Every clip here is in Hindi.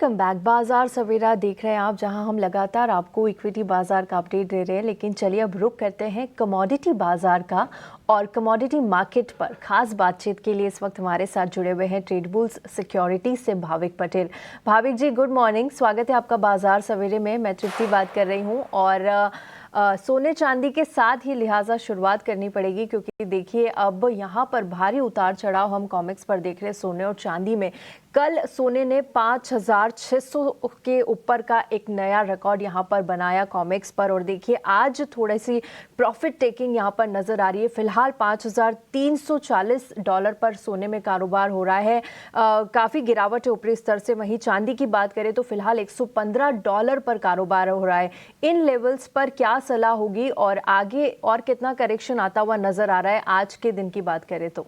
Welcome back. बाजार सवेरा देख रहे हैं आप, जहां हम लगातार आपको इक्विटी बाजार का अपडेट दे रहे हैं। लेकिन चलिए अब रुक करते हैं कमोडिटी बाजार का, और कमोडिटी मार्केट पर खास बातचीत के लिए इस वक्त हमारे साथ जुड़े हुए हैं ट्रेडबुल्स सिक्योरिटी से भाविक पटेल। भाविक जी, गुड मॉर्निंग, स्वागत है आपका बाजार सवेरे में। मैं तृप्ति बात कर रही हूँ और सोने चांदी के साथ ही लिहाजा शुरुआत करनी पड़ेगी, क्योंकि देखिए अब यहाँ पर भारी उतार चढ़ाव हम कॉमिक्स पर देख रहे हैं सोने और चांदी में। कल सोने ने 5,600 के ऊपर का एक नया रिकॉर्ड यहाँ पर बनाया कॉमिक्स पर, और देखिए आज थोड़ी सी प्रॉफिट टेकिंग यहाँ पर नजर आ रही है। फिलहाल $5,340 पर सोने में कारोबार हो रहा है। काफी गिरावट है ऊपरी स्तर से। वहीं चांदी की बात करें तो फिलहाल $115 पर कारोबार हो रहा है। इन लेवल्स पर क्या सलाह होगी और आगे और कितना करेक्शन आता हुआ नजर आ रहा है आज के दिन की बात करें तो?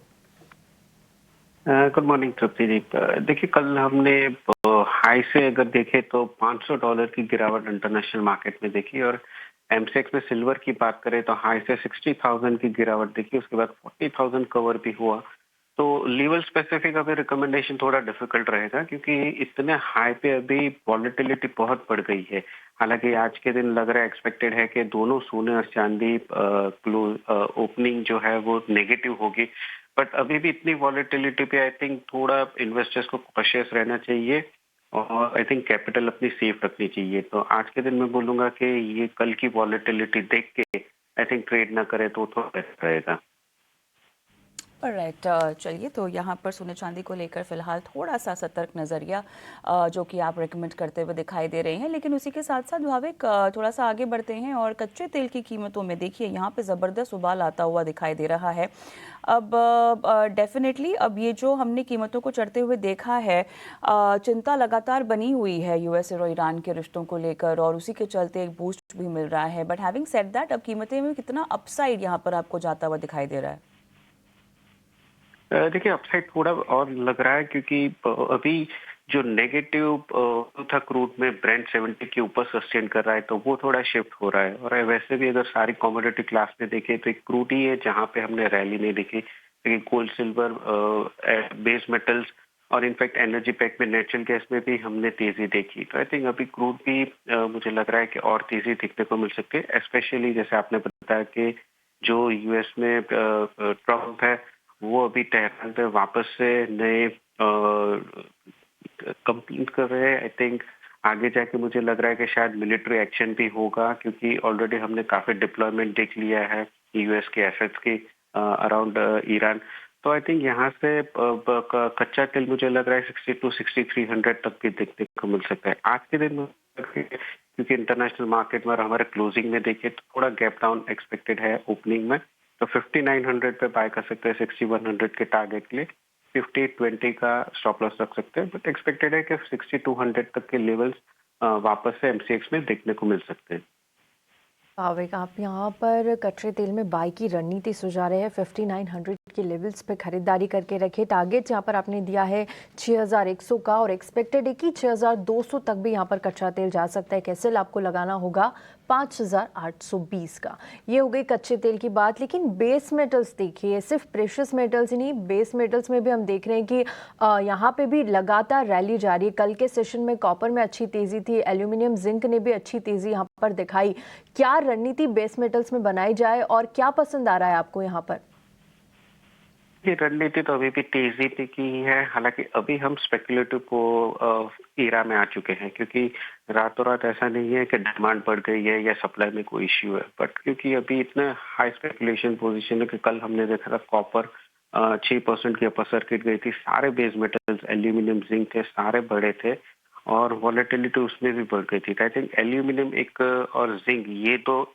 गुड मॉर्निंग तृप्ति जी। देखिए, कल हमने हाई से अगर देखें तो $500 की गिरावट इंटरनेशनल मार्केट में देखी, और एमसेक्स में सिल्वर की बात करें तो हाई से 60,000 की गिरावट देखी, उसके बाद 40,000 कवर भी हुआ। तो लेवल स्पेसिफिक अभी रिकमेंडेशन थोड़ा डिफिकल्ट रहेगा, क्योंकि इतने हाई पे अभी वॉलेटिलिटी बहुत बढ़ गई है। हालांकि आज के दिन लग रहा है, एक्सपेक्टेड है कि दोनों सोने और चांदी ओपनिंग जो है वो नेगेटिव होगी, बट अभी भी इतनी वॉलेटिलिटी पे आई थिंक थोड़ा इन्वेस्टर्स को कॉशियस रहना चाहिए, और आई थिंक कैपिटल अपनी सेफ रखनी चाहिए। तो आज के दिन मैं बोलूंगा कि ये कल की वॉलेटिलिटी देख के आई थिंक ट्रेड ना करे तो थोड़ा बेहतर रहेगा। राइट, चलिए, तो यहाँ पर सोने चांदी को लेकर फिलहाल थोड़ा सा सतर्क नज़रिया जो कि आप रेकमेंड करते हुए दिखाई दे रहे हैं। लेकिन उसी के साथ साथ भाविक थोड़ा सा आगे बढ़ते हैं और कच्चे तेल की कीमतों में देखिए यहाँ पे ज़बरदस्त उबाल आता हुआ दिखाई दे रहा है। अब डेफिनेटली अब ये जो हमने कीमतों को चढ़ते हुए देखा है, चिंता लगातार बनी हुई है यूएस और ईरान के रिश्तों को लेकर, और उसी के चलते एक बूस्ट भी मिल रहा है। बट हैविंग सेड दैट, अब कीमतें में कितना अपसाइड यहाँ पर आपको जाता हुआ दिखाई दे रहा है? देखिए, अपसाइड थोड़ा और लग रहा है, क्योंकि अभी जो नेगेटिव था क्रूड में, ब्रेंट 70 के ऊपर सस्टेन कर रहा है, तो वो थोड़ा शिफ्ट हो रहा है। और वैसे भी अगर सारी कमोडिटी क्लास में देखें तो एक क्रूड ही है जहां पे हमने रैली नहीं देखी, लेकिन गोल्ड, सिल्वर, बेस मेटल्स और इनफैक्ट एनर्जी पैक में, नेचुरल गैस में भी हमने तेजी देखी। तो आई थिंक अभी क्रूड भी मुझे लग रहा है कि और तेजी दिखने को मिल सकती है, स्पेशली जैसे आपने बताया कि जो यूएस में ट्रम्प है वो अभी तेहरान पे वापस से नए कंप्लीट कर रहे हैं। आई थिंक आगे जाके मुझे लग रहा है कि शायद मिलिट्री एक्शन भी होगा, क्योंकि ऑलरेडी हमने काफी डिप्लॉयमेंट देख लिया है यूएस के एसेट्स की अराउंड ईरान। तो आई थिंक यहाँ से कच्चा तेल मुझे लग रहा है 62 6300 तक भी देखने को मिल सकता है आज के दिन में, क्योंकि इंटरनेशनल मार्केट में हमारे क्लोजिंग में देखिए तो थोड़ा गैप डाउन एक्सपेक्टेड है ओपनिंग में। तो 5900 पे बाय कर सकते हैं 6100 के टारगेट के लिए। 50-20 का स्टॉप लॉस रख सकते हैं, बट एक्सपेक्टेड है कि 6200 तक के लेवल्स वापस से एमसीएक्स में देखने को मिल सकते हैं। भाविक, आप यहाँ पर कच्चे तेल में बाई की रणनीति सुझा रहे हैं। 5900 के लेवल्स पे खरीदारी करके रखे। टारगेट यहाँ पर आपने दिया है 6100 का, और एक्सपेक्टेड है कि 6200 तक भी यहाँ पर कच्चा तेल जा सकता है। कैसे आपको लगाना होगा 5820 का। ये हो गई कच्चे तेल की बात। लेकिन बेस मेटल्स देखिए, सिर्फ प्रेशियस मेटल्स ही नहीं, बेस मेटल्स में भी हम देख रहे हैं कि यहाँ पे भी लगातार रैली जारी है। कल के सेशन में कॉपर में अच्छी तेजी थी, एल्यूमिनियम, जिंक ने भी अच्छी तेजी यहाँ पर दिखाई। क्या रणनीति बेस मेटल्स में बनाई जाए और क्या पसंद आ रहा है आपको यहाँ पर? ये रणनीति तो अभी भी तेजी पे की ही है। हालांकि अभी हम स्पेकुलेटिव को एरा में आ चुके हैं, क्योंकि रातों रात ऐसा नहीं है कि डिमांड बढ़ गई है या सप्लाई में कोई इश्यू है, बट क्योंकि अभी इतना हाई स्पेकुलेशन पोजीशन है कि कल हमने देखा था कॉपर 6% की अपर सर्किट गई थी। सारे बेस मेटल्स, एल्यूमिनियम, जिंक थे, सारे बड़े थे, और वॉलेटिलिटी उसमें भी बढ़ गई थी। आई थिंक एल्यूमिनियम एक और जिंक, ये तो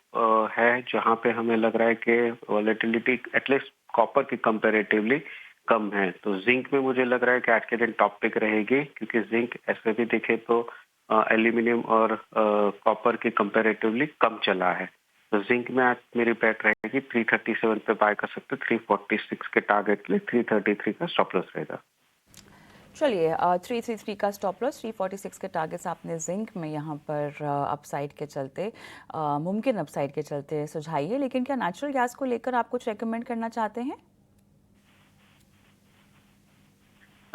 है जहां पे हमें लग रहा है कि वॉलेटिलिटी एटलीस्ट कॉपर की कंपैरेटिवली कम है। तो जिंक में मुझे लग रहा है कि आज के दिन टॉप पिक रहेगी, क्योंकि जिंक ऐसे भी देखे तो एल्यूमिनियम और कॉपर की कंपैरेटिवली कम चला है। तो जिंक में आज मेरी बैट रहेगी 337 पे बाय कर सकते, 346 के टारगेट के लिए 333 का स्टॉप लॉस रहेगा। चलिए, 333 का स्टॉप लॉस, 346 के टारगेट्स आपने जिंक में यहाँ पर अपसाइड के चलते, मुमकिन अपसाइड के चलते सुझाई है। लेकिन क्या नेचुरल गैस को लेकर आप कुछ रेकमेंड करना चाहते हैं?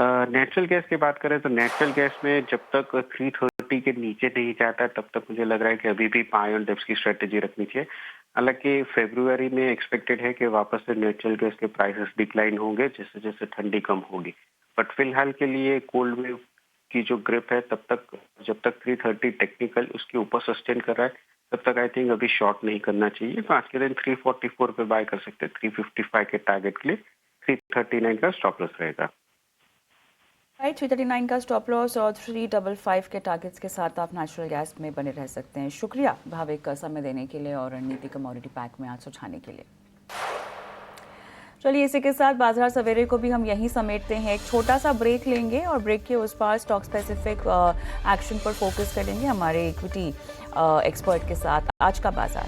नेचुरल गैस की बात करें तो नेचुरल गैस में जब तक 330 के नीचे नहीं जाता तब तक मुझे लग रहा है कि अभी भी बाय ऑन डिप्स की स्ट्रेटेजी रखनी चाहिए। हालांकि फरवरी में एक्सपेक्टेड है कि वापस से नेचुरल गैस के प्राइसेस डिक्लाइन होंगे जैसे जैसे ठंडी कम होगी। बट फिलहाल के लिए कोल्ड वेव की जो ग्रिप है तब तक जब तक 330 टेक्निकल उसके ऊपर सस्टेन कर रहा है तब तक आई थिंक अभी शॉर्ट नहीं करना चाहिए। तो आज के दिन 344 पे बाय कर सकते हैं। 355 के टारगेट के लिए 339 का स्टॉप लॉस रहेगा। राइट, 339 का स्टॉप लॉस और 355 के टारगेट्स के साथ आप नेचुरल गैस में बने रह सकते हैं। शुक्रिया भाविक समय देने के लिए और रणनीति कमोडिटी पैक में आज सुझाने के लिए। चलिए, इसी के साथ बाजार सवेरे को भी हम यहीं समेटते हैं। एक छोटा सा ब्रेक लेंगे और ब्रेक के उस पार स्टॉक स्पेसिफिक एक्शन पर फोकस करेंगे हमारे इक्विटी एक्सपर्ट के साथ। आज का बाजार